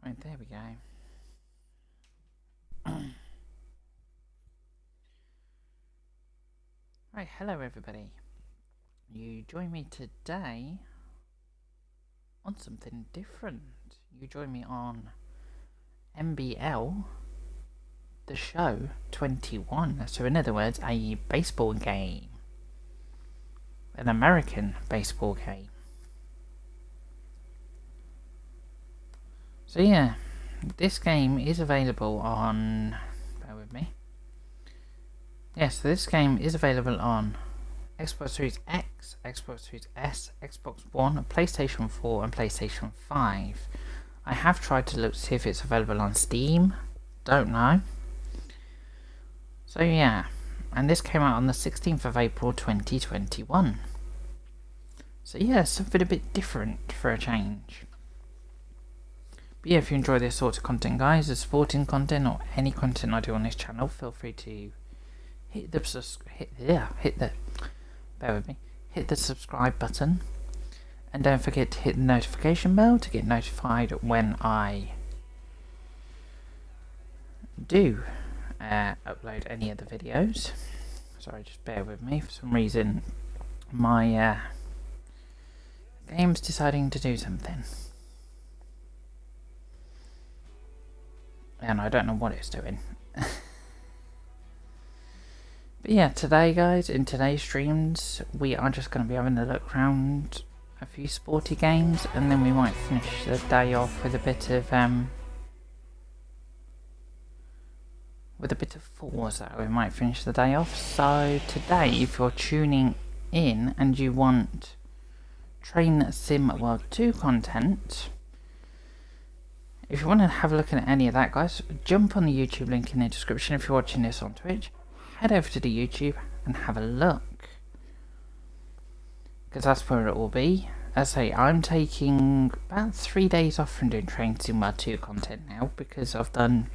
Right, there we go. Right, hello everybody. You join me today on something different. You join me on MLB The Show 21. So in other words, a baseball game. An American baseball game. So yeah, this game is available on... bear with me. Yes, so this game is available on Xbox Series X, Xbox Series S, Xbox One, PlayStation 4 and PlayStation 5. I have tried to look to see if it's available on Steam. Don't know. So yeah, and this came out on the 16th of April 2021. So yeah, something a bit different for a change. But yeah, if you enjoy this sort of content, guys, the sporting content or any content I do on this channel, feel free to hit the subscribe button, and don't forget to hit the notification bell to get notified when I do upload any of the videos. Sorry, just bear with me. For some reason, my game's deciding to do something, and I don't know what it's doing. But yeah, today guys, in today's streams, we are just going to be having a look around a few sporty games, and then we might finish the day off with a bit of Forza. We might finish the day off. So today, if you're tuning in and you want Train Sim World 2 content, if you want to have a look at any of that, guys, jump on the YouTube link in the description. If you're watching this on Twitch, head over to the YouTube and have a look, because that's where it will be. As I say, I'm taking about 3 days off from doing Train Sim World 2 content now, because I've done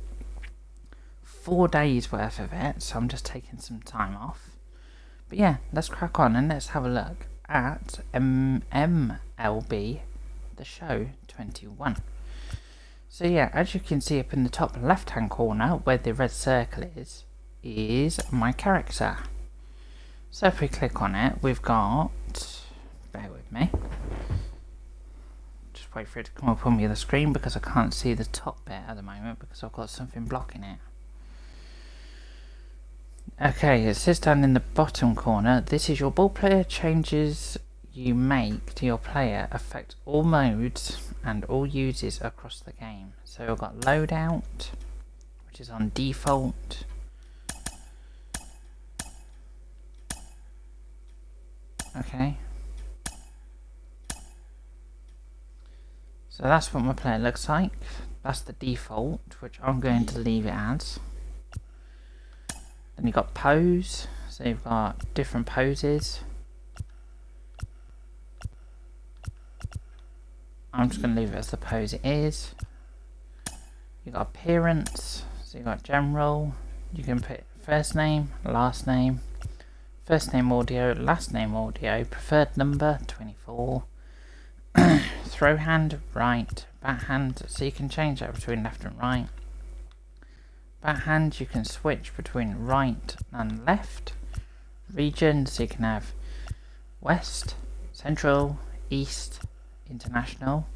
4 days worth of it, so I'm just taking some time off. But yeah, let's crack on and let's have a look at MLB The Show 21. So yeah, as you can see up in the top left hand corner where the red circle is my character. So if we click on it, we've got, bear with me, just wait for it to come up on the other screen because I can't see the top bit at the moment because I've got something blocking it. Okay, it says down in the bottom corner, this is your ball player. Changes you make to your player affect all modes and all users across the game. So we've got loadout, which is on default. Okay, so that's what my player looks like. That's the default, which I'm going to leave it as. Then you've got pose, so you've got different poses. I'm just going to leave it as the pose it is. You've got appearance, so you've got general. You can put first name, last name, first name audio, last name audio, preferred number 24, throw hand, right, backhand, so you can change that between left and right. Backhand, you can switch between right and left. Region, so you can have west, central, east, international.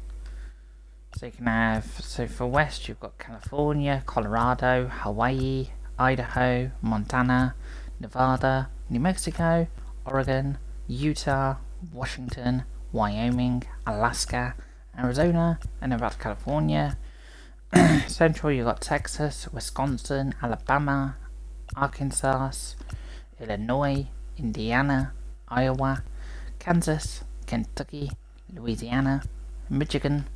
So you can have, so for west you've got California, Colorado, Hawaii, Idaho, Montana, Nevada, New Mexico, Oregon, Utah, Washington, Wyoming, Alaska, Arizona, and Nevada, California. Central, you got Texas, Wisconsin, Alabama, Arkansas, Illinois, Indiana, Iowa, Kansas, Kentucky, Louisiana, Michigan,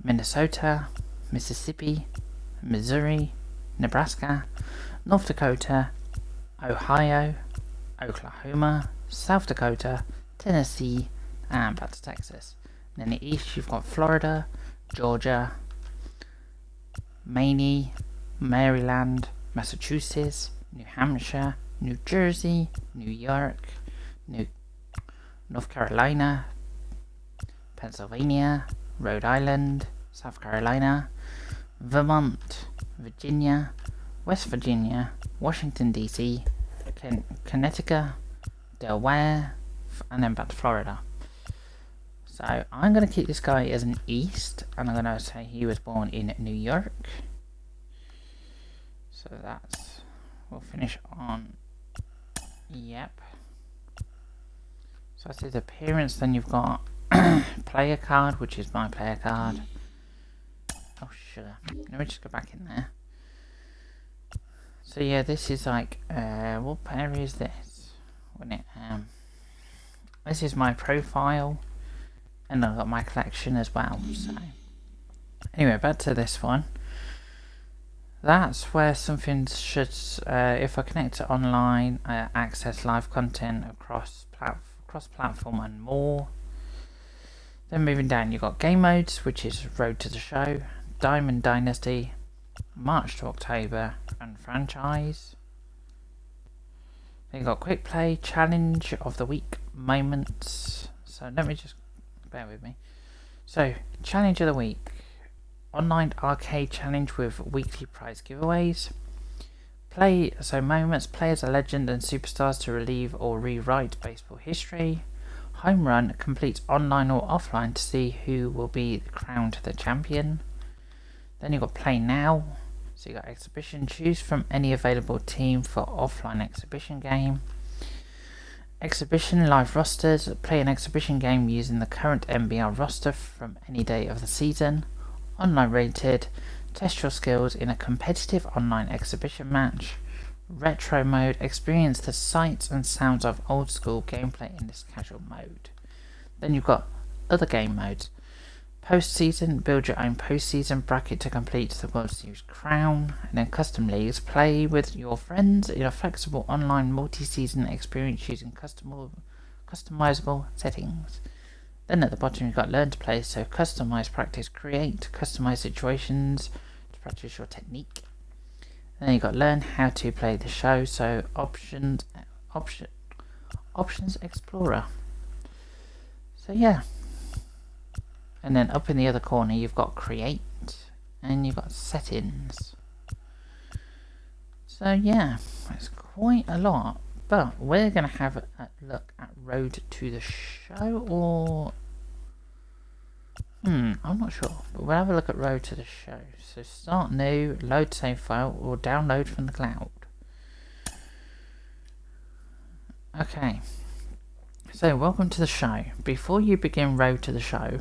Minnesota, Mississippi, Missouri, Nebraska, North Dakota, Ohio, Oklahoma, South Dakota, Tennessee, and back to Texas. And in the east you've got Florida, Georgia, Maine, Maryland, Massachusetts, New Hampshire, New Jersey, New York, North Carolina, Pennsylvania, Rhode Island, South Carolina, Vermont, Virginia, West Virginia, Washington DC, Connecticut, Delaware, and then back to Florida. So I'm going to keep this guy as an East, and I'm going to say he was born in New York. So that's, we'll finish on, yep. So that's his appearance. Then you've got player card, which is my player card. Oh sugar, let me just go back in there. So yeah, this is like, what player is this? This is my profile, and I've got my collection as well. So anyway, back to this one. That's where something should, if I connect to online, access live content across platform and more. Then moving down, you've got game modes, which is Road to the Show, Diamond Dynasty, March to October, and Franchise. Then you've got Quick Play, Challenge of the Week, Moments. So let me just, bear with me. So, Challenge of the Week. Online arcade challenge with weekly prize giveaways. Moments, play as a legend and superstars to relive or rewrite baseball history. Home run, complete online or offline to see who will be crowned the champion. Then you've got play now. So you got exhibition, choose from any available team for offline exhibition game. Exhibition, live rosters, play an exhibition game using the current NBL roster from any day of the season. Online rated, test your skills in a competitive online exhibition match. Retro mode, experience the sights and sounds of old school gameplay in this casual mode. Then you've got other game modes. Postseason, build your own postseason bracket to complete the World Series crown. And then custom leagues, play with your friends in a flexible online multi-season experience using customizable settings. Then at the bottom you've got learn to play, so customize, practice, create, customize situations to practice your technique. And then you've got learn how to play the show, so options explorer. So yeah. And then up in the other corner you've got create, and you've got settings. So yeah, it's quite a lot. But we're going to have a look at Road to the Show, or... I'm not sure. But we'll have a look at Road to the Show. So start new, load save file, or download from the cloud. Okay. So welcome to the show. Before you begin Road to the Show,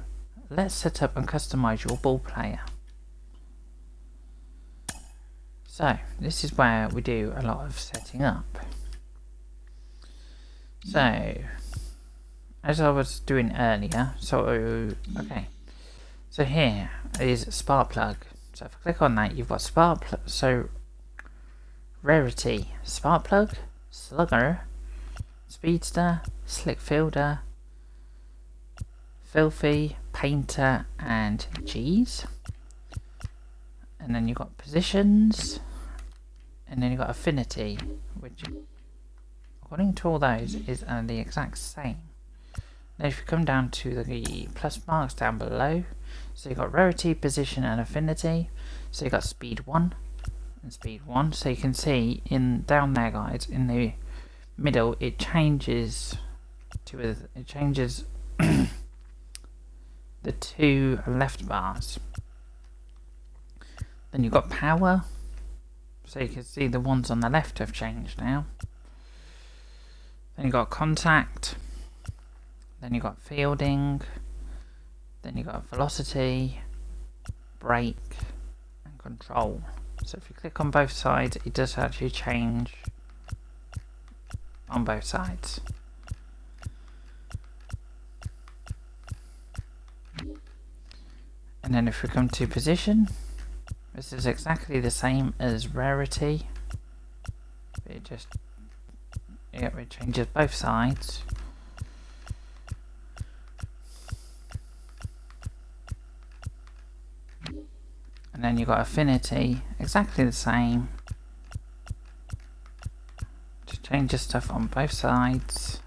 let's set up and customize your ball player. So this is where we do a lot of setting up. So, as I was doing earlier, okay. So here is Spark Plug. So if I click on that, you've got Spark Plug. So, Rarity, Spark Plug, Slugger, Speedster, Slick Fielder, Filthy, Painter, and G's. And then you've got Positions, and then you've got Affinity, which, according to all those, is the exact same. Now if you come down to the plus marks down below, so you've got Rarity, Position, and Affinity. So you've got Speed 1 and Speed 1. So you can see down there, guys, in the middle, it changes to the two left bars. Then you've got Power. So you can see the ones on the left have changed now. Then you've got Contact. Then you've got Fielding. Then you've got Velocity, Brake, and Control. So if you click on both sides, it does actually change on both sides. And then if we come to Position, this is exactly the same as Rarity. It changes both sides. And then you've got Affinity, exactly the same. Just changes stuff on both sides.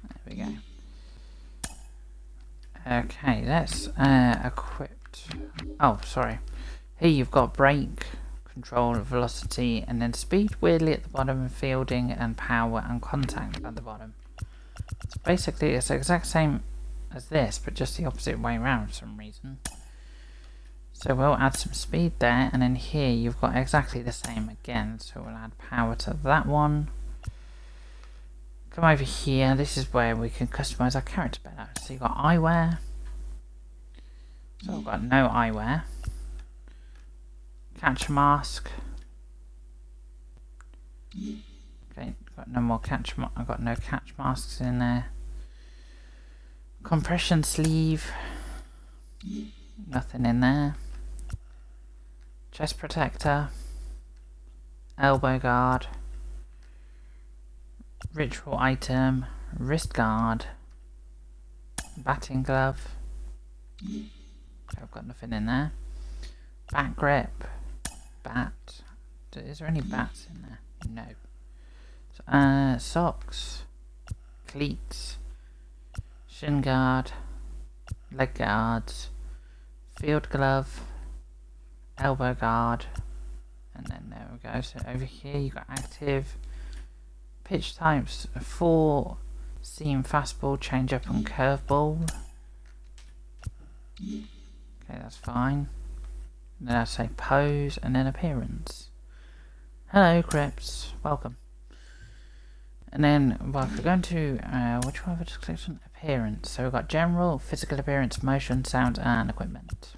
There we go. Okay, let's equip. Oh, sorry. Here you've got brake, control, velocity, and then speed weirdly at the bottom, and fielding, and power, and contact at the bottom. So basically, it's the exact same as this, but just the opposite way around for some reason. So we'll add some speed there, and then here you've got exactly the same again. So we'll add power to that one. Come over here, this is where we can customize our character better. So you've got Eyewear. So I've got no Eyewear. Catch mask. Okay, got no more I've got no catch masks in there. Compression sleeve. Nothing in there. Chest protector. Elbow guard. Ritual item. Wrist guard. Batting glove. I've got nothing in there. Bat grip. Bat. Is there any bats in there? No. So, socks. Cleats. Shin guard. Leg guards. Field glove. Elbow guard. And then there we go. So over here you've got active. Pitch types. 4 seam fastball, change up and curveball. Okay, that's fine. And then I say pose and then appearance. Hello, Crips. Welcome. And then, well, if we're going to, which one have I just clicked on? Appearance. So we've got general, physical appearance, motion, sound, and equipment.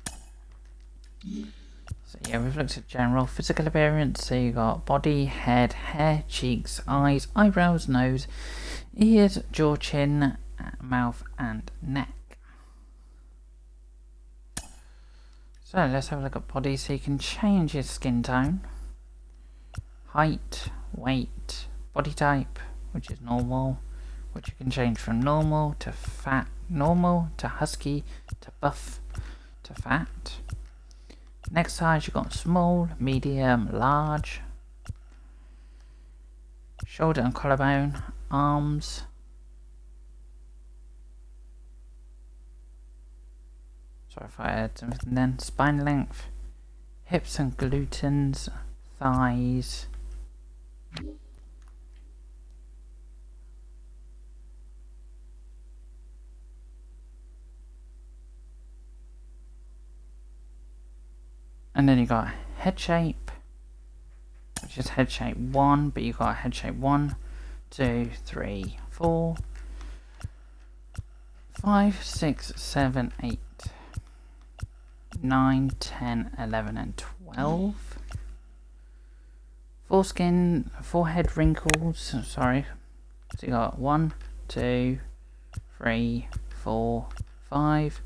So yeah, we've looked at general, physical appearance. So you've got body, head, hair, cheeks, eyes, eyebrows, nose, ears, jaw, chin, mouth, and neck. So let's have a look at body. So you can change your skin tone, height, weight, body type, which is normal, which you can change from normal to fat, normal to husky to buff to fat. Next size you've got small, medium, large. Shoulder and collarbone, arms. Sorry if I add something then. Spine length, hips and glutes, thighs. And then you got head shape, which is head shape 1, but you got head shape 1, 2, 3, 4, 5, 6, 7, 8, 9, 10, 11, and 12. Foreskin, forehead wrinkles, sorry. So you got 1, 2, 3, 4, 5,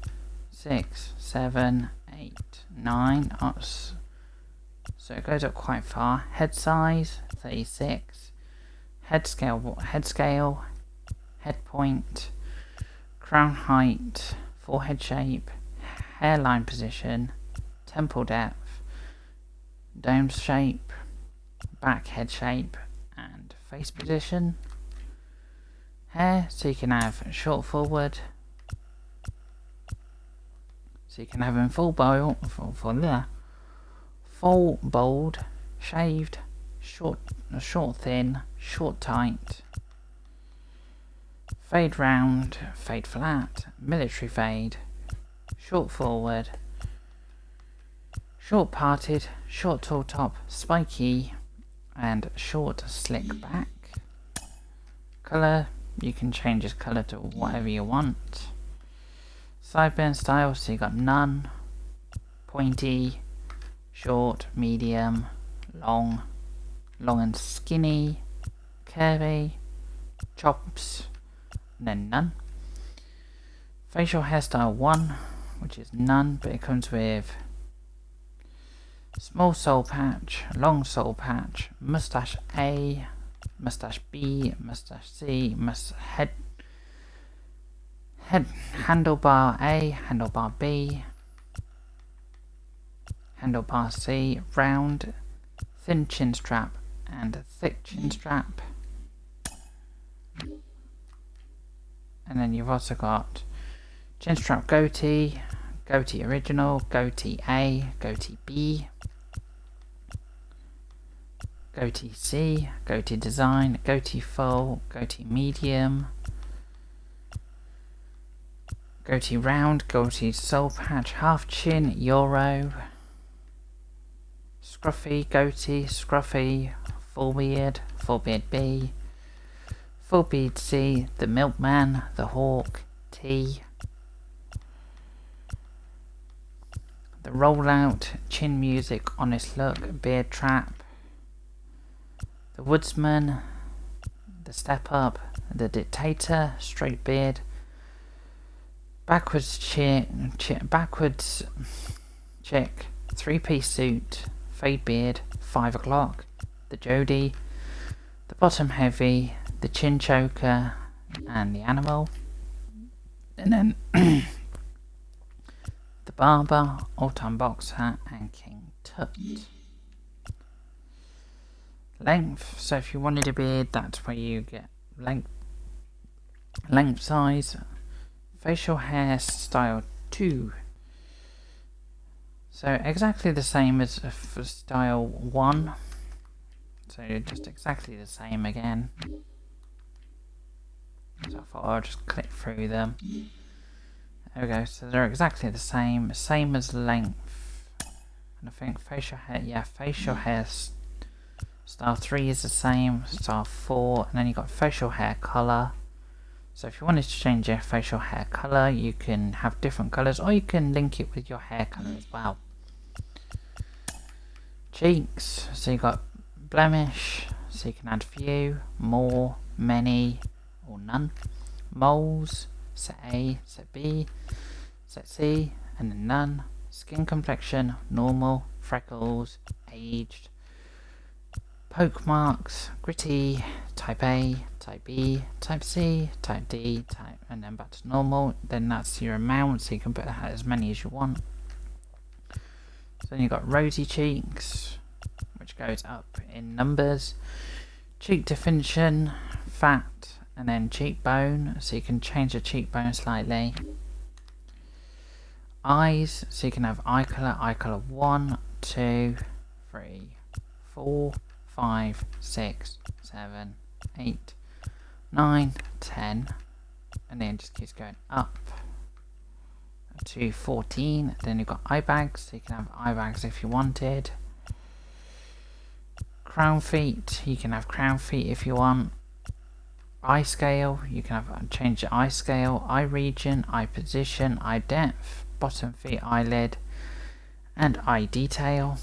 6, 7, 8, 9. Oh, so it goes up quite far. Head size 36. Head scale, head point, crown height, forehead shape, hairline position, temple depth, dome shape, back head shape, and face position. Hair, so you can have short forward. So you can have them full bold, shaved, short thin, short tight, fade round, fade flat, military fade, short forward, short parted, short tall top, spiky, and short slick back. Colour, you can change this colour to whatever you want. Sideburn style, so you got none, pointy, short, medium, long and skinny, curvy, chops, and then none. Facial hairstyle 1, which is none, but it comes with small soul patch, long soul patch, mustache A, mustache B, mustache C, head handlebar A, handlebar B, handlebar C, round, thin chin strap, and thick chin strap. And then you've also got Chin strap goatee, goatee original, goatee A, goatee B, goatee C, goatee design, goatee full, goatee medium, goatee round, goatee soul patch, half chin, euro, scruffy goatee, scruffy, full beard B, full beard C, the milkman, the hawk, T, the rollout, chin music, honest look, beard trap, the woodsman, the step up, the dictator, straight beard, backwards backwards chick, 3-piece suit, fade beard, 5 o'clock, the Jody, the bottom heavy, the chin choker, and the animal, and then the barber, all-time boxer, and King Tut. Length, so if you wanted a beard, that's where you get length size. Facial hair style 2. So exactly the same as for style 1. So just exactly the same again. So I thought I'll just click through them. There we go, so they're exactly the same as length. And I think facial hair, yeah, facial hair style 3 is the same, style 4, and then you got facial hair colour. So if you wanted to change your facial hair colour, you can have different colours, or you can link it with your hair colour as well. Cheeks, so you got blemish, so you can add few, more, many, or none. Moles, set A, set B, set C, and then none. Skin complexion, normal, freckles, aged. Poke marks, gritty, type A, type B, type C, type D, type, and then back to normal. Then that's your amount, so you can put as many as you want. So then you've got rosy cheeks, which goes up in numbers. Cheek definition, fat, and then cheekbone, so you can change the cheekbone slightly. Eyes, so you can have eye color 1, 2, 3, 4, 5, 6, 7, 8, 9, 10, and then it just keeps going up to 14. Then you've got eye bags, so you can have eye bags if you wanted. Crown feet, you can have crown feet if you want. Eye scale, you can have change the eye scale, eye region, eye position, eye depth, bottom feet eyelid, and eye detail.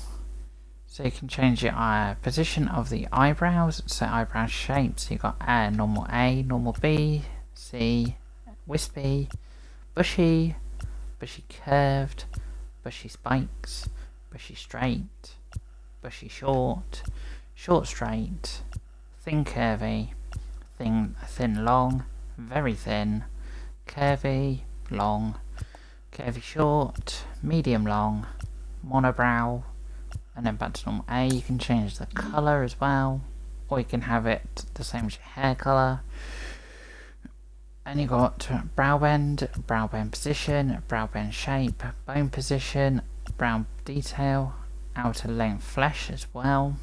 So you can change the position of the eyebrows, so eyebrow shapes. So you've got normal A, normal B, C, wispy, bushy, bushy curved, bushy spikes, bushy straight, bushy short, short straight, thin curvy, thin long, very thin, curvy, long, curvy short, medium long, monobrow, and then back to normal A. You can change the colour as well, or you can have it the same as your hair colour. And you got brow bend position, brow bend shape, bone position, brow detail, outer length flesh as well.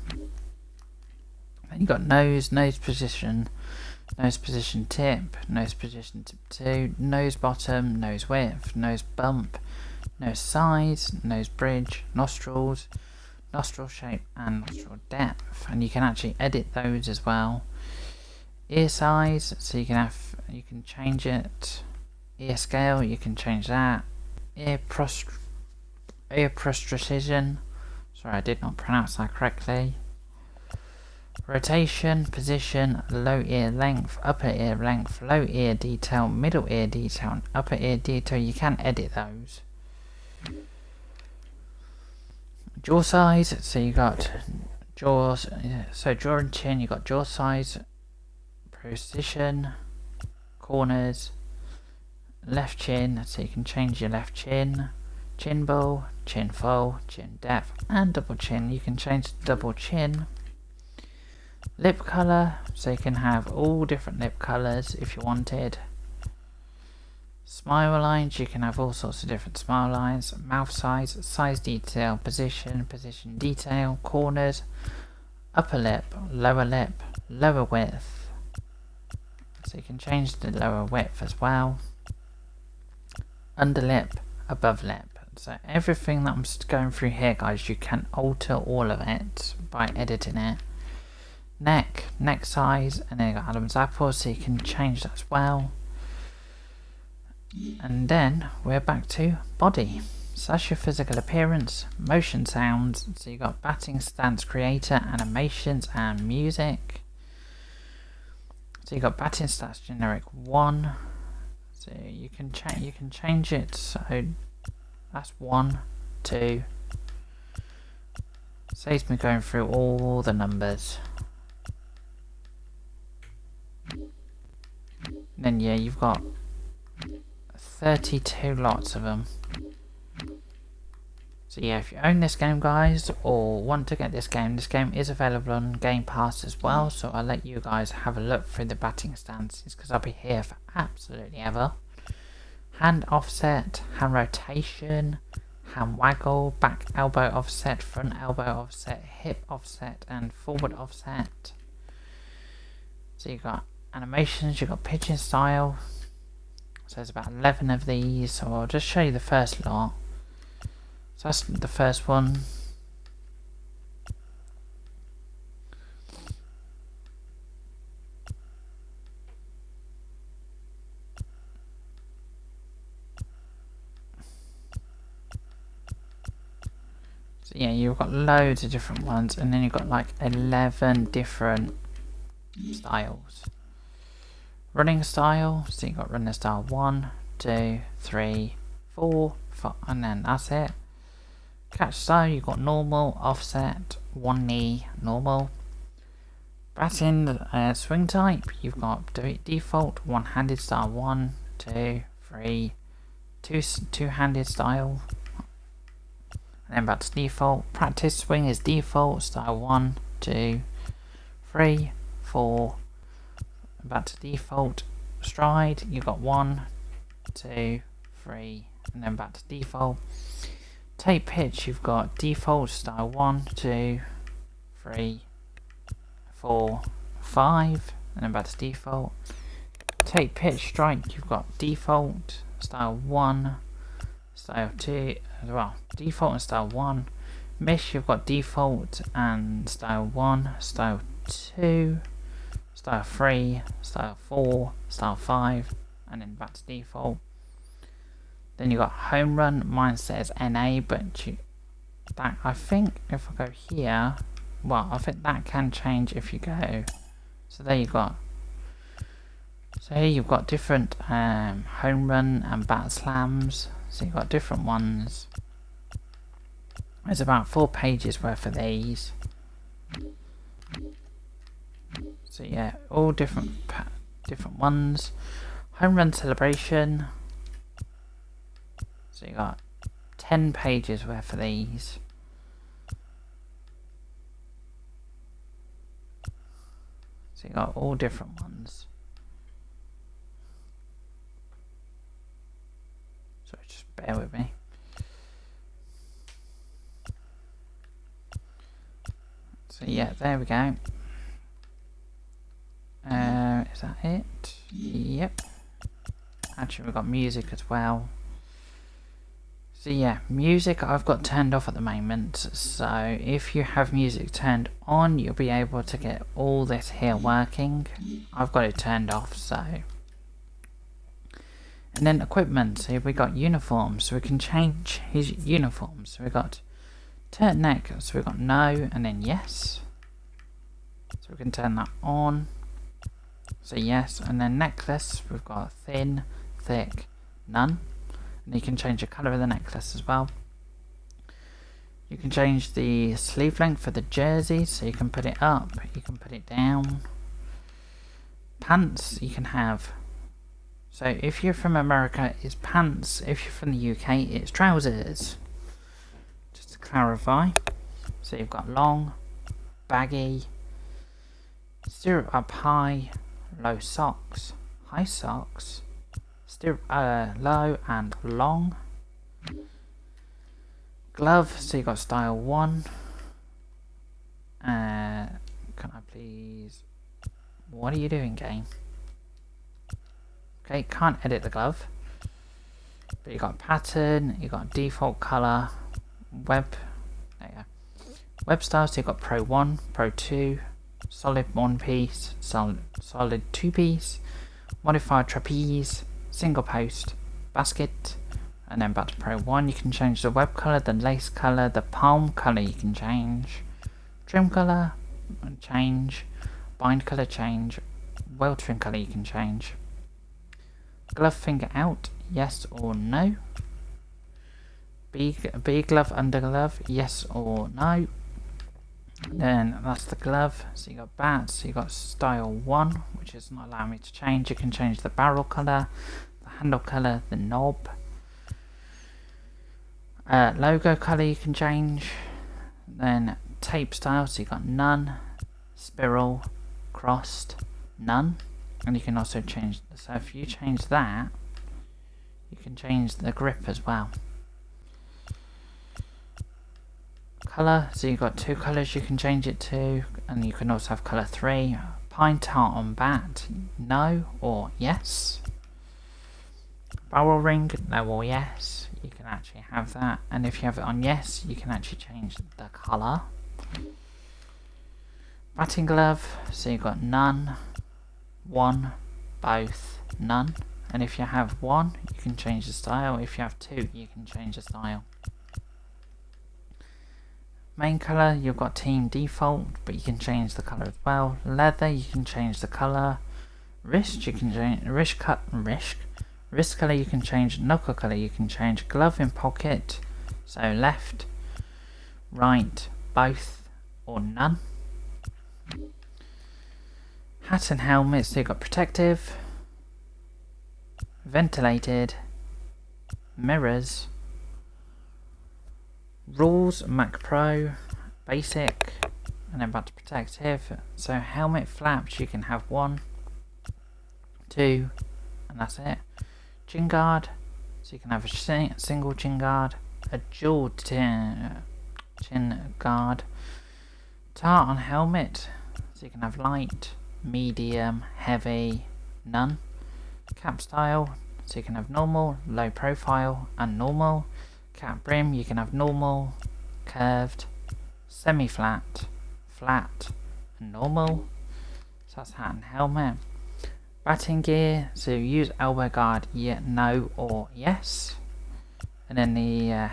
Then you got nose position tip, nose position tip 2, nose bottom, nose width, nose bump, nose size, nose bridge, nostrils, nostril shape, and nostril depth. And you can actually edit those as well. Ear size, so you can change it. Ear scale, you can change that. Ear prosthesis, sorry, I did not pronounce that correctly. Rotation, position, low ear length, upper ear length, low ear detail, middle ear detail, and upper ear detail. You can edit those. Jaw size, so you got jaws, so jaw and chin, you got jaw size, position, corners, left chin, so you can change your left chin, chin bow, chin fold, chin depth, and double chin. You can change the double chin. Lip colour, so you can have all different lip colours if you wanted. Smile lines, you can have all sorts of different smile lines. Mouth size, size detail, position detail, corners, upper lip, lower width. So you can change the lower width as well. Under lip, above lip. So everything that I'm going through here, guys, you can alter all of it by editing it. Neck size, and then you got Adam's apple, so you can change that as well. And then we're back to body. So that's your physical appearance, motion sounds. So you got batting stance creator, animations, and music. So you got batting stats generic 1. So you can change it. So that's 1, 2. Saves me going through all the numbers. And then yeah, you've got 32 lots of them. So yeah, if you own this game, guys, or want to get this game is available on Game Pass as well. So I'll let you guys have a look through the batting stances, because I'll be here for absolutely ever. Hand offset, hand rotation, hand waggle, back elbow offset, front elbow offset, hip offset, and forward offset. So you've got animations, you've got pitching style. So there's about 11 of these, so I'll just show you the first lot. So that's the first one. So yeah, you've got loads of different ones, and then you've got like 11 different styles. Running style, so you've got running style 1, 2, 3, 4, 5, and then that's it. Catch style, you've got normal, offset, one knee, normal. Batting swing type, you've got default, one-handed style 1, 2, 3, two-handed style. And then back to default. Practice swing is default, style 1, 2, 3, 4. Back to default. Stride, you've got 1, 2, 3, and then back to default. Tape pitch, you've got default, style 1, 2, 3, 4, 5, and then back to default. Tape pitch strike, you've got default, style 1, style 2, well, default and style 1. Miss, you've got default and style 1, style 2, style 3, style 4, style 5, and then back to default. Then you got home run, mine says NA, but that, I think if I go here, well, I think that can change if you go. So there you got. So here you've got different home run and bat slams. So you've got different ones. There's about 4 pages worth of these. So yeah, all different ones. Home run celebration. So you got 10 pages worth of these. So you got all different ones. So just bear with me. So yeah, there we go. Is that it? Yep. Actually, we've got music as well. So yeah, music I've got turned off at the moment, so if you have music turned on, you'll be able to get all this here working. I've got it turned off, so. And then equipment, so we got uniforms, so we can change his uniforms. So we got turn neck, so we got no, and then yes. So we can turn that on. So yes, and then necklace, we've got thin, thick, none. And you can change the colour of the necklace as well. You can change the sleeve length for the jersey, so you can put it up, you can put it down. Pants you can have. So if you're from America, it's pants. If you're from the UK, it's trousers. Just to clarify. So you've got long, baggy, stirrup up high, low socks, high socks, low and long. Glove, so you got style 1. Can I please... What are you doing, game? Okay, can't edit the glove. But you got pattern, you got default color, web. There you go. Web style, so you got Pro 1, Pro 2, solid 1 piece, solid 2 piece, modified trapeze, single post, basket, and then back to Pro 1. You can change the web color, the lace color, the palm color you can change, trim color, change, bind color change, weld trim color you can change. Glove finger out, yes or no. B glove, under glove, yes or no. Then that's the glove. So you got bats, so you got style 1, which is not allowing me to change. You can change the barrel color, the handle color, the knob. Logo color you can change. Then tape style, so you got none, spiral, crossed, none. And you can also change, so if you change that, you can change the grip as well. Color, so you've got 2 colors you can change it to, and you can also have color 3. Pine tar on bat, no or yes. Barrel ring, no or yes. You can actually have that, and if you have it on yes, you can actually change the color. Batting glove, so you've got none, 1, both, none. And if you have 1, you can change the style. If you have 2, you can change the style. Main color, you've got team default, but you can change the color as well. Leather, you can change the color. Wrist, you can change wrist color, you can change. Knuckle color, you can change. Glove in pocket, so left, right, both, or none. Hat and helmet, so you've got protective, ventilated, mirrors, rules, Mac Pro, basic, and then back to protective. So helmet flaps, you can have 1, 2, and that's it. Chin guard, so you can have a single chin guard, a dual chin guard. Tar on helmet, so you can have light, medium, heavy, none. Cap style, so you can have normal, low profile, and normal. Cap brim, you can have normal, curved, semi-flat, flat, and normal. So that's hat and helmet. Batting gear, so use elbow guard, yeah, no or yes. And then the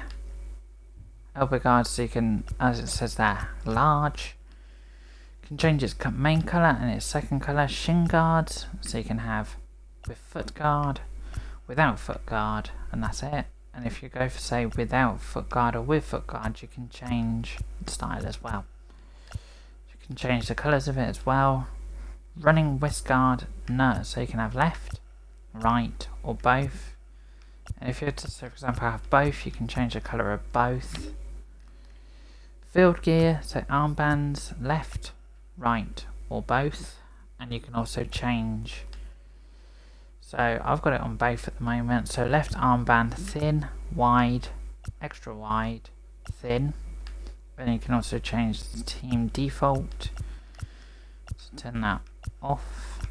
elbow guard, so you can, as it says there, large. You can change its main colour and its second colour. Shin guards, so you can have with foot guard, without foot guard, and that's it. And if you go for, say, without foot guard or with foot guard, you can change the style as well. You can change the colours of it as well. Running wrist guard, no, so you can have left, right, or both. And if you were to, so for example, have both, you can change the colour of both. Field gear, so armbands, left, right, or both. And you can also change. So I've got it on both at the moment. So left armband, thin, wide, extra wide, thin. And you can also change the team default. So turn that off.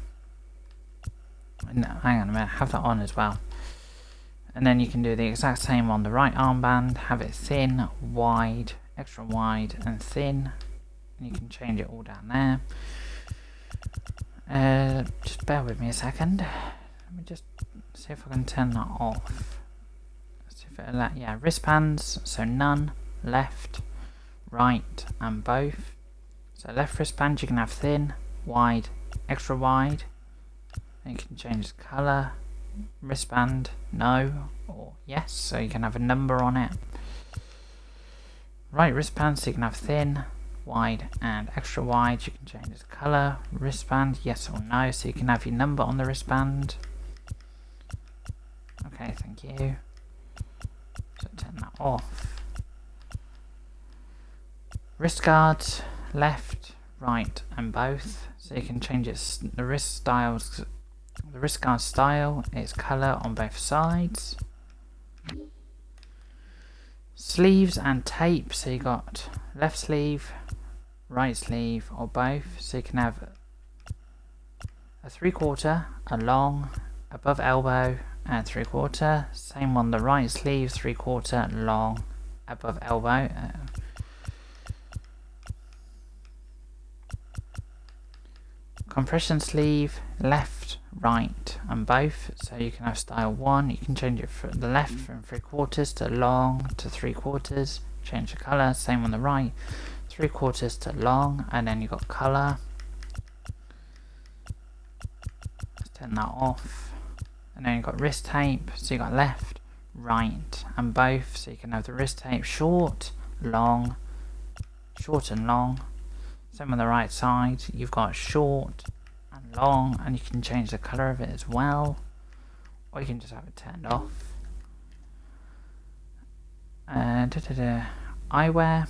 No, hang on a minute, have that on as well. And then you can do the exact same on the right armband. Have it thin, wide, extra wide, and thin. And you can change it all down there. Just bear with me a second. Let me just see if I can turn that off. See if it'll, yeah, wristbands, so none, left, right, and both. So left wristband you can have thin, wide, extra wide. And you can change the colour. Wristband, no, or yes, so you can have a number on it. Right wristband, so you can have thin, wide, and extra wide. You can change the colour. Wristband, yes or no, so you can have your number on the wristband. Okay, thank you. So turn that off. Wrist guards, left, right, and both. So you can change the wrist styles The wrist guard style is colour on both sides. Sleeves and tape, so you got left sleeve, right sleeve, or both. So you can have a 3/4, a long, above elbow, and 3/4. Same on the right sleeve, 3/4, long, above elbow. Compression sleeve, left, right, and both. So you can have style 1. You can change it from the left from 3/4 to long to 3/4. Change the colour. Same on the right, 3/4 to long, and then you got colour. Let's turn that off. And then you got wrist tape. So you got left, right, and both. So you can have the wrist tape short, long, short and long. Same on the right side, you've got short and long, and you can change the colour of it as well, or you can just have it turned off. Eyewear,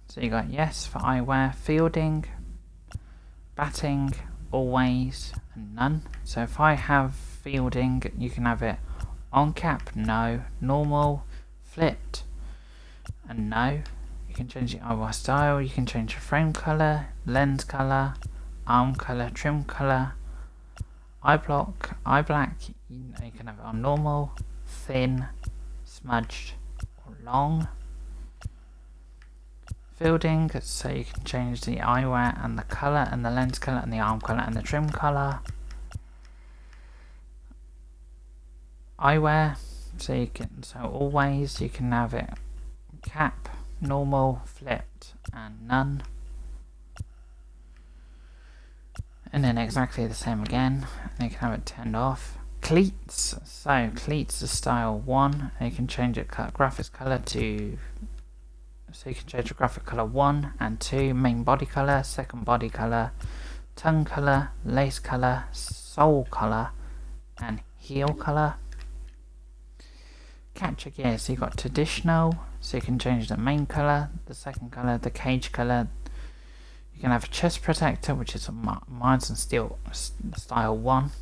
so you got yes for eyewear, fielding, batting, always, and none. So if I have fielding, you can have it on cap, no, normal, flipped, and no. You can change the eyewear style, you can change the frame colour, lens colour, arm colour, trim colour, eye block, eye black. You can have it on normal, thin, smudged, or long. Fielding, so you can change the eyewear and the colour and the lens colour and the arm colour and the trim colour. Eyewear, so always you can have it cap, normal, flipped, and none. And then exactly the same again, and you can have it turned off. Cleats, so cleats is style 1, and you can change it graphics color to, so you can change the graphic color 1 and 2, main body color, second body color, tongue color, lace color, sole color, and heel color. Catcher gear, so you've got traditional, so you can change the main colour, the second colour, the cage colour. You can have a chest protector, which is a Mines and Steel style 1.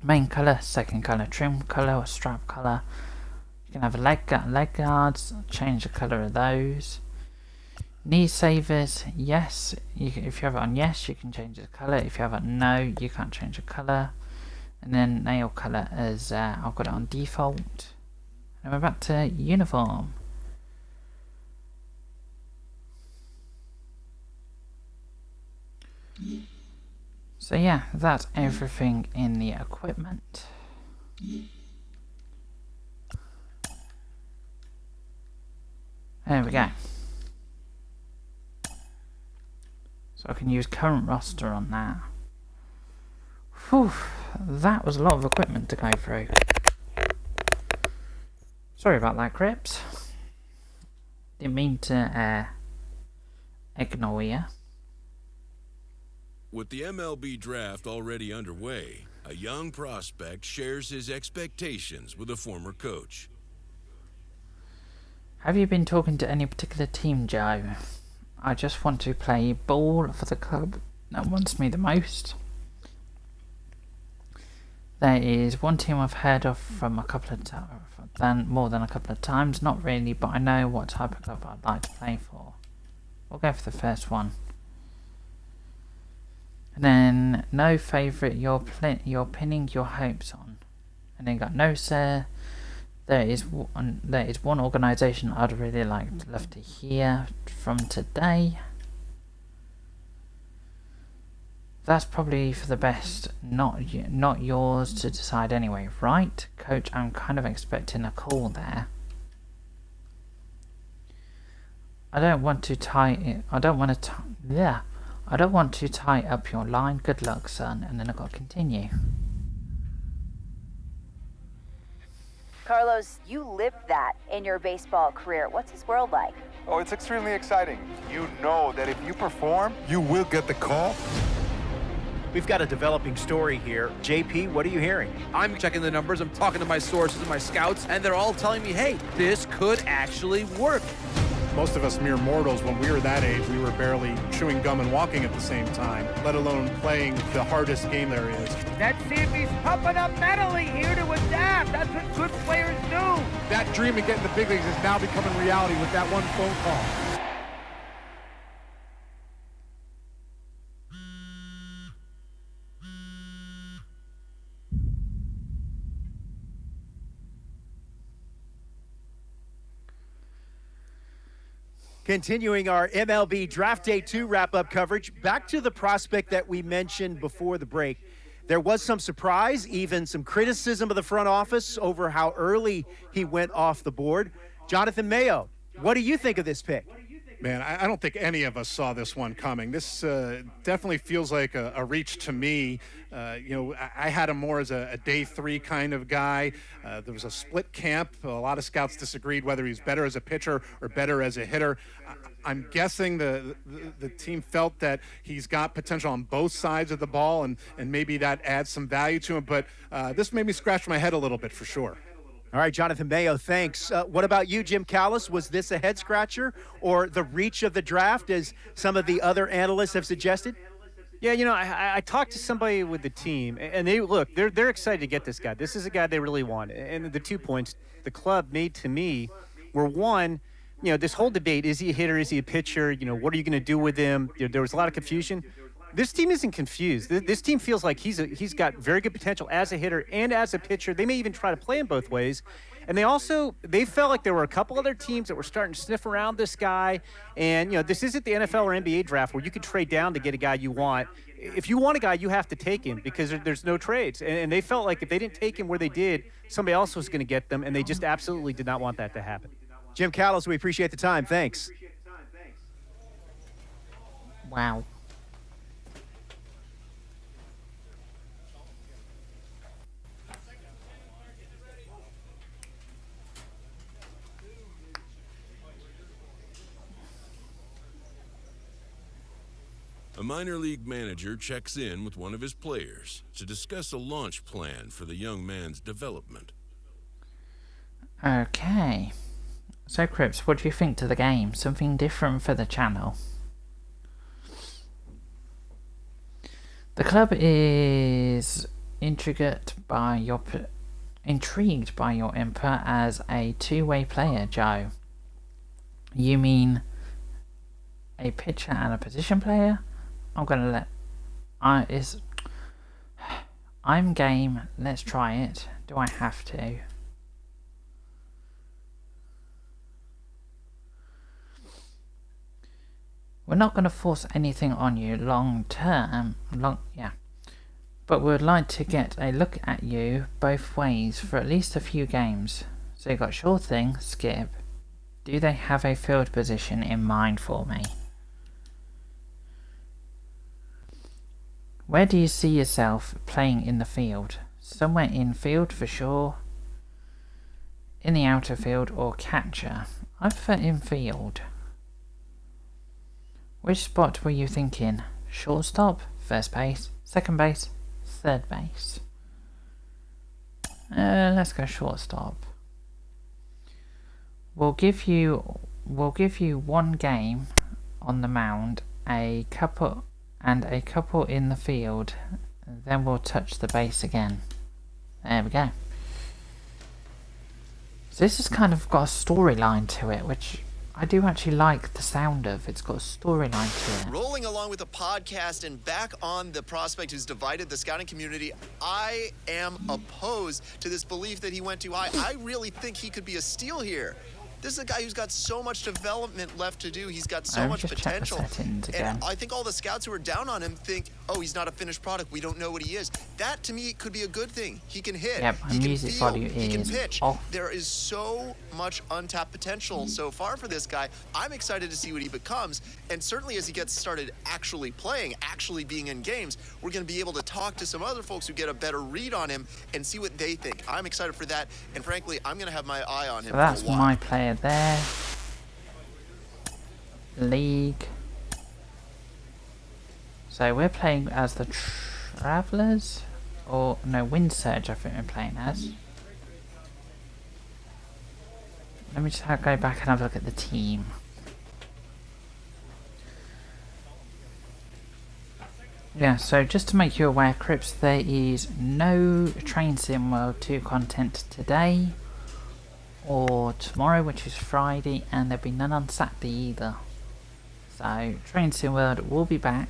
Main colour, second colour, trim colour or strap colour. You can have a leg guards, change the colour of those. Knee savers, yes, if you have it on yes, you can change the colour. If you have it on no, you can't change the colour. And then nail colour is, I've got it on default. And we're back to uniform. So yeah, that's everything in the equipment. There we go. So I can use current roster on that. Whew, that was a lot of equipment to go through. Sorry about that, Crips. Didn't mean to ignore you. With the MLB draft already underway, a young prospect shares his expectations with a former coach. Have you been talking to any particular team, Joe? I just want to play ball for the club that wants me the most. There is one team I've heard of from a couple of more than a couple of times. Not really, but I know what type of club I'd like to play for. We'll go for the first one. And then no favourite you're pinning your hopes on. And then got no sir. There is one organisation I'd really love to hear from today. That's probably for the best, not yours to decide anyway, right? Coach, I'm kind of expecting a call there. I don't want to tie up your line. Good luck, son. And then I've got to continue. Carlos, you lived that in your baseball career. What's his world like? Oh, it's extremely exciting. You know that if you perform, you will get the call. We've got a developing story here. JP, what are you hearing? I'm checking the numbers, I'm talking to my sources and my scouts, and they're all telling me, hey, this could actually work. Most of us mere mortals, when we were that age, we were barely chewing gum and walking at the same time, let alone playing the hardest game there is. Let's see if he's pumping up mentally here to adapt. That's what good players do. That dream of getting the big leagues is now becoming reality with that one phone call. Continuing our MLB Draft Day 2 wrap-up coverage, back to the prospect that we mentioned before the break. There was some surprise, even some criticism of the front office over how early he went off the board. Jonathan Mayo, what do you think of this pick? Man, I don't think any of us saw this one coming. This definitely feels like a reach to me. I had him more as a day 3 kind of guy. There was a split camp. A lot of scouts disagreed whether he's better as a pitcher or better as a hitter. I'm guessing the team felt that he's got potential on both sides of the ball, and maybe that adds some value to him. But this made me scratch my head a little bit for sure. All right, Jonathan Mayo, thanks. What about you, Jim Callis? Was this a head-scratcher or the reach of the draft, as some of the other analysts have suggested? Yeah, I talked to somebody with the team, and they're excited to get this guy. This is a guy they really want. And the 2 points the club made to me were, one, this whole debate, is he a hitter, is he a pitcher, what are you going to do with him? There was a lot of confusion. This team isn't confused. This team feels like he's got very good potential as a hitter and as a pitcher. They may even try to play him both ways. And they felt like there were a couple other teams that were starting to sniff around this guy. And, this isn't the NFL or NBA draft where you can trade down to get a guy you want. If you want a guy, you have to take him because there's no trades. And they felt like if they didn't take him where they did, somebody else was going to get them, and they just absolutely did not want that to happen. Jim Callis, we appreciate the time. Thanks. Wow. A minor league manager checks in with one of his players to discuss a launch plan for the young man's development. Okay. So, Crips, what do you think to the game? Something different for the channel. The club is intrigued by your input as a two-way player, Joe. You mean a pitcher and a position player? I'm game. Let's try it. Do I have to? We're not going to force anything on you long term. But we'd like to get a look at you both ways for at least a few games. So you got sure thing, Skip. Do they have a field position in mind for me? Where do you see yourself playing in the field? Somewhere in field for sure. In the outer field or catcher? I prefer in field. Which spot were you thinking? Shortstop, first base, second base, third base. Let's go shortstop. We'll give you one game on the mound, a couple in the field, then we'll touch the base again. There we go. So this has kind of got a storyline to it, which I do actually like the sound of. It's got a storyline to it. Rolling along with the podcast and back on the prospect who's divided the scouting community, I am opposed to this belief that he went too high. I really think he could be a steal here. This is a guy who's got so much development left to do. He's got so much potential. And I think all the scouts who are down on him think, oh, he's not a finished product. We don't know what he is. That, to me, could be a good thing. He can hit. Yep, he can music feel. volume He can is pitch. off. There is so much untapped potential so far for this guy. I'm excited to see what he becomes. And certainly as he gets started actually playing, actually being in games, we're going to be able to talk to some other folks who get a better read on him and see what they think. I'm excited for that. And frankly, I'm going to have my eye on him. So that's for a while. my player there. League. So we're playing as the Travelers, or no, Wind Surge I think we're playing as. Let me just go back and have a look at the team. Yeah, so just to make you aware, Crips, there is no Train Sim World 2 content today or tomorrow, which is Friday, and there'll be none on Saturday either. So Train Sim World will be back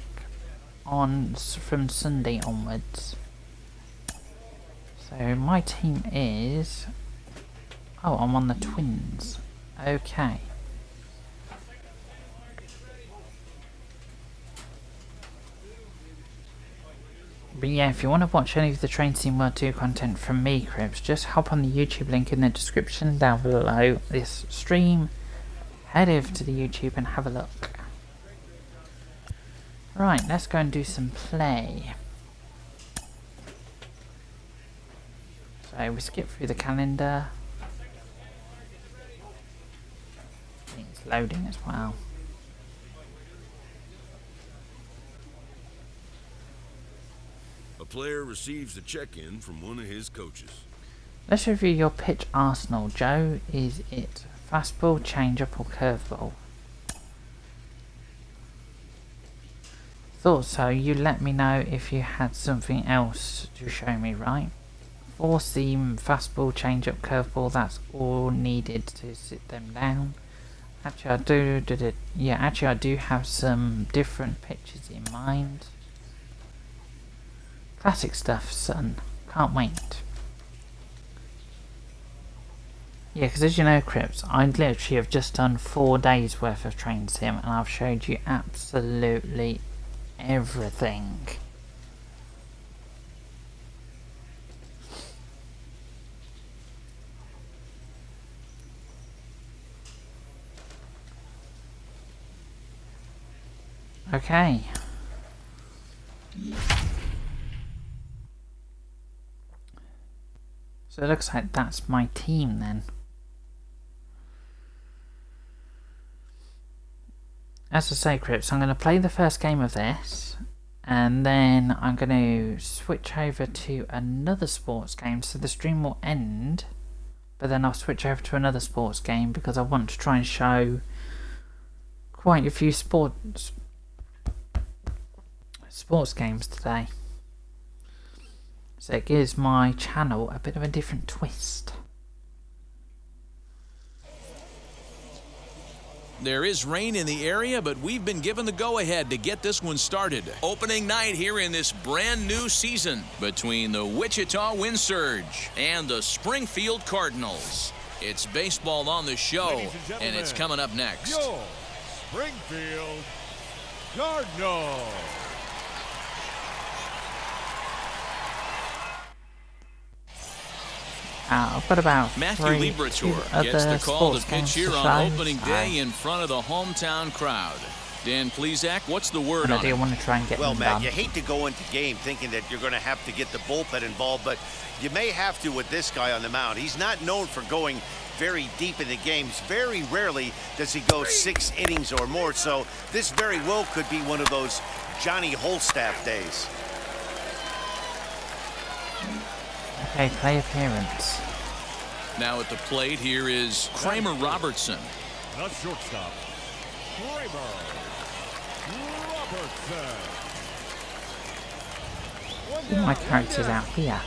from Sunday onwards. So my team is... Oh, I'm on the Twins. Okay. But yeah, if you want to watch any of the Train Sim World 2 content from me, Cribs, just hop on the YouTube link in the description down below this stream. Head over to the YouTube and have a look. Right, let's go and do some play. So we skip through the calendar. I think it's loading as well. A player receives a check-in from one of his coaches. Let's review your pitch arsenal, Joe. Is it fastball, changeup or curveball? Thought so. You let me know if you had something else to show me, right? 4-seam, fastball, changeup, curveball, that's all needed to sit them down. Actually, I do have some different pitches in mind. Classic stuff, son. Can't wait. Yeah, because as you know, Crips, I literally have just done 4 days worth of Train Sim, and I've showed you absolutely everything. Okay. So it looks like that's my team then. As I say, Crips, I'm going to play the first game of this, and then I'm going to switch over to another sports game, so the stream will end, but then I'll switch over to another sports game because I want to try and show quite a few sports games today. So it gives my channel a bit of a different twist. There is rain in the area, but we've been given the go-ahead to get this one started. Opening night here in this brand new season between the Wichita Wind Surge and the Springfield Cardinals. It's baseball on the show, and it's coming up next. Your Springfield Cardinals. I've got about Matthew 3 Liberator gets the call to pitch here on opening day so in front of the hometown crowd. Dan Plezak, what's the word I on do it? want to try and get Well, them Matt, done. you hate to go into game thinking that you're going to have to get the bullpen involved, but you may have to with this guy on the mound. He's not known for going very deep in the games. Very rarely does he go 6 innings or more, so this very well could be one of those Johnny Holstaff days. Okay, play appearance. Now at the plate here is Kramer Robertson. The shortstop, Kramer Robertson. My character's out here.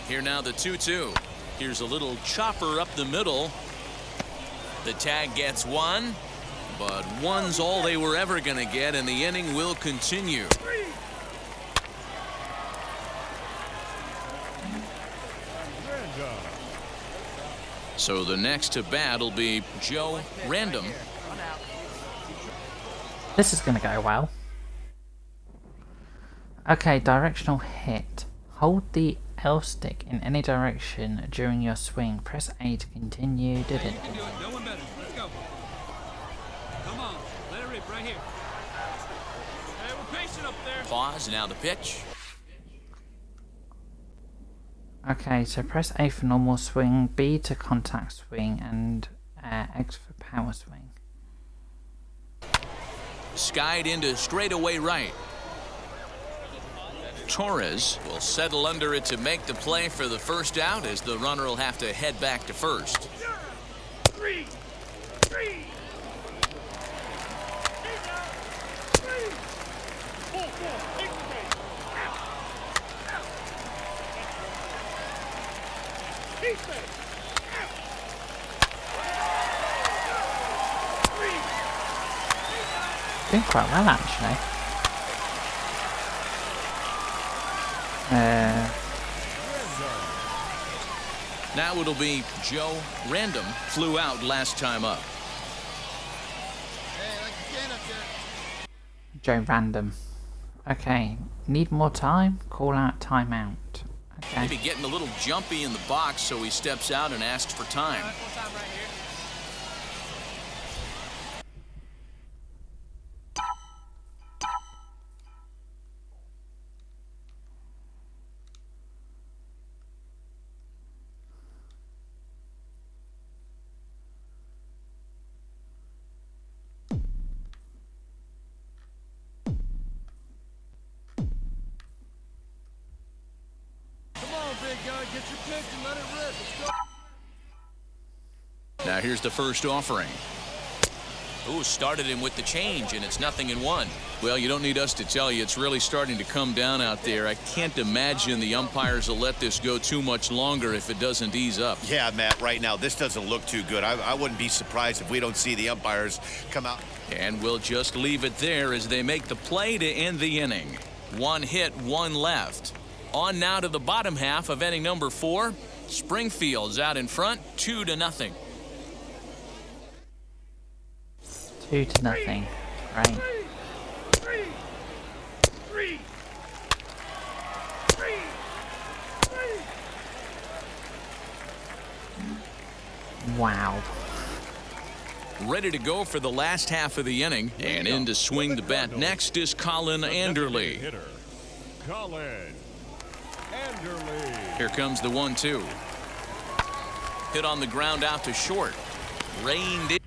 Here now the 2-2. Here's a little chopper up the middle. The tag gets 1, but 1's all they were ever going to get, and the inning will continue. So the next to bat will be Joe Random. This is going to go well. Okay, directional hit. Hold the L stick in any direction during your swing. Press A to continue. Did it? No one better. Let's go. Come on. Let it rip right here. Hey, we're patient up there. Pause. Now the pitch. Okay, so press A for normal swing, B to contact swing, and X for power swing. Skied into straightaway right. Torres will settle under it to make the play for the first out, as the runner will have to head back to first. Doing quite well, actually. Now it'll be Joe Random. Flew out last time up. Joe Random. Okay, need more time? Call out timeout. Okay. Maybe getting a little jumpy in the box, so he steps out and asks for time. Now here's the first offering. Ooh, started him with the change, and it's 0-1. Well, you don't need us to tell you, it's really starting to come down out there. I can't imagine the umpires will let this go too much longer if it doesn't ease up. Yeah, Matt, right now, this doesn't look too good. I wouldn't be surprised if we don't see the umpires come out. And we'll just leave it there as they make the play to end the inning. 1 hit, 1 left. On now to the bottom half of inning number 4. Springfield's out in front, 2-0. 2-0. Right. Wow. Ready to go for the last half of the inning, and in to swing the bat next is Colin Anderley. Colin Anderley. Here comes the 1-2. Hit on the ground out to short. Reined in.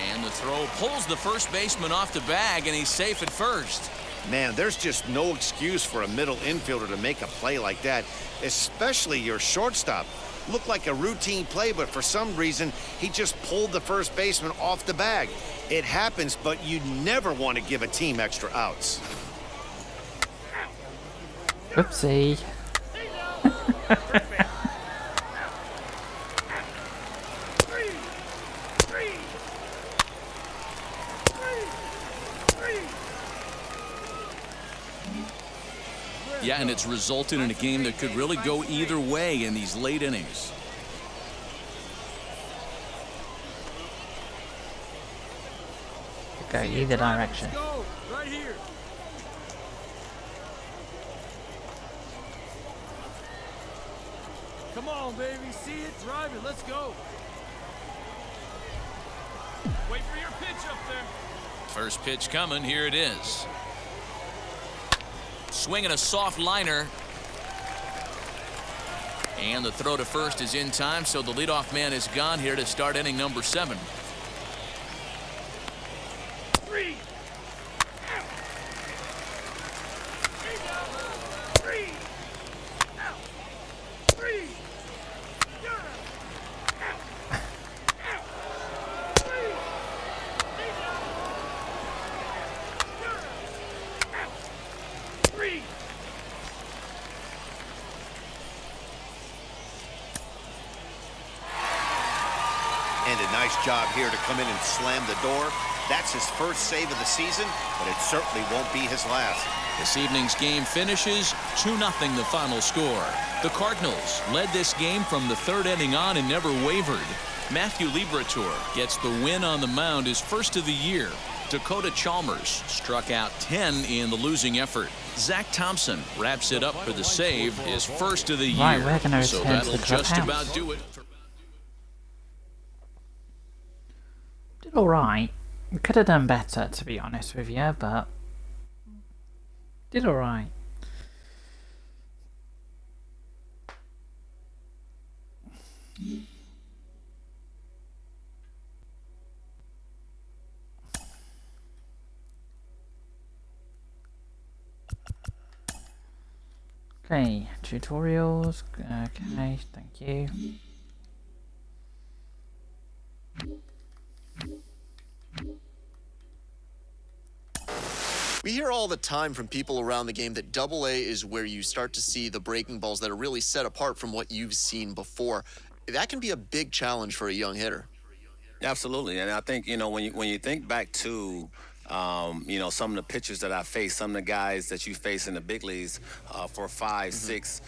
And the throw pulls the first baseman off the bag, and he's safe at first. Man, there's just no excuse for a middle infielder to make a play like that, especially your shortstop. Looked like a routine play, but for some reason, he just pulled the first baseman off the bag. It happens, but you never want to give a team extra outs. Oopsie. Yeah, and it's resulted in a game that could really go either way in these late innings. Go either direction. Go right here. Come on, baby. See it, drive it. Let's go. Wait for your pitch up there. First pitch coming. Here it is. Swinging a soft liner. And the throw to first is in time, so the leadoff man is gone here to start inning number 7. And a nice job here to come in and slam the door. That's his first save of the season, but it certainly won't be his last. This evening's game finishes 2-0 the final score. The Cardinals led this game from the 3rd inning on and never wavered. Matthew Liberatore gets the win on the mound, his first of the year. Dakota Chalmers struck out 10 in the losing effort. Zach Thompson wraps it up for the save, his first of the year. Right, we're gonna so return to that'll the just clubhouse. about do it. Did alright. We could have done better, to be honest with you, but did alright. Okay, tutorials. Okay, thank you. We hear all the time from people around the game that Double A is where you start to see the breaking balls that are really set apart from what you've seen before. That can be a big challenge for a young hitter. Absolutely, and I think, you know, when you think back to you know, some of the pitchers that I faced, some of the guys that you face in the big leagues for 5, 6,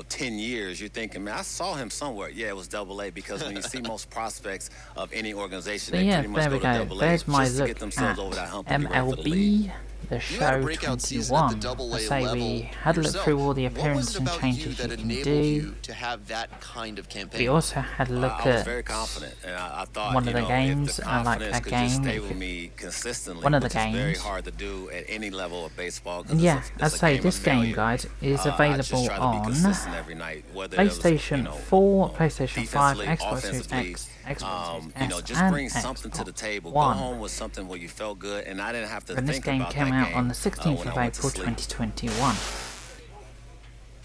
10 years, you're thinking, man, I saw him somewhere. Yeah, it was Double A, because when you see most prospects of any organization, So they yeah, pretty much there go we to go. Double A There's my just to look get themselves over that hump and get ready for the league. MLB The You had a Show breakout season at the 21. Double A I say we level had a look yourself. through all the What was appearances it and about changes you you that can enabled do. you to have that kind of campaign? We also had a look I was at very confident, and I thought, one of the games. if the I like confidence that could just game. stay with me consistently, One of the which is very games. hard to do at any level of baseball. 'Cause And yeah, it's I'd a say game this of game, failure. guys, is I just available try to be on consistent every night, whether it was, PlayStation 4, PlayStation 5, defensively, Xbox Series offensively, X, Xbox Series S, just and bring something to the Xbox table. One. Go home with something where you felt good, and I didn't have to And this think game about came that out game on the 16th when of I went to April sleep. 2021.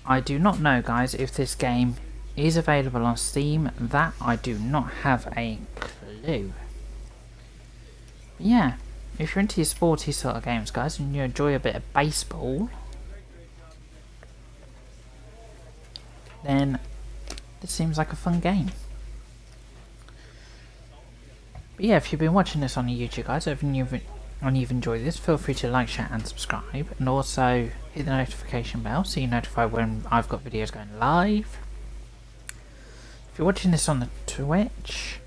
I do not know, guys, if this game is available on Steam. That I do not have a clue. But yeah, if you're into your sporty sort of games, guys, and you enjoy a bit of baseball, then this seems like a fun game. But yeah, if you've been watching this on YouTube, guys, and you've enjoyed this, feel free to like, share and subscribe, and also hit the notification bell so you're notified when I've got videos going live. If you're watching this on the Twitch,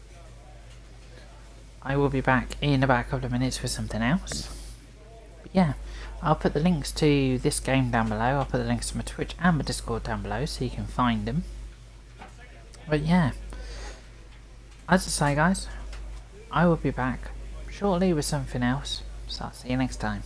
I will be back in about a couple of minutes with something else. But yeah, I'll put the links to this game down below. I'll put the links to my Twitch and my Discord down below so you can find them. But yeah, as I say, guys, I will be back shortly with something else, so I'll see you next time.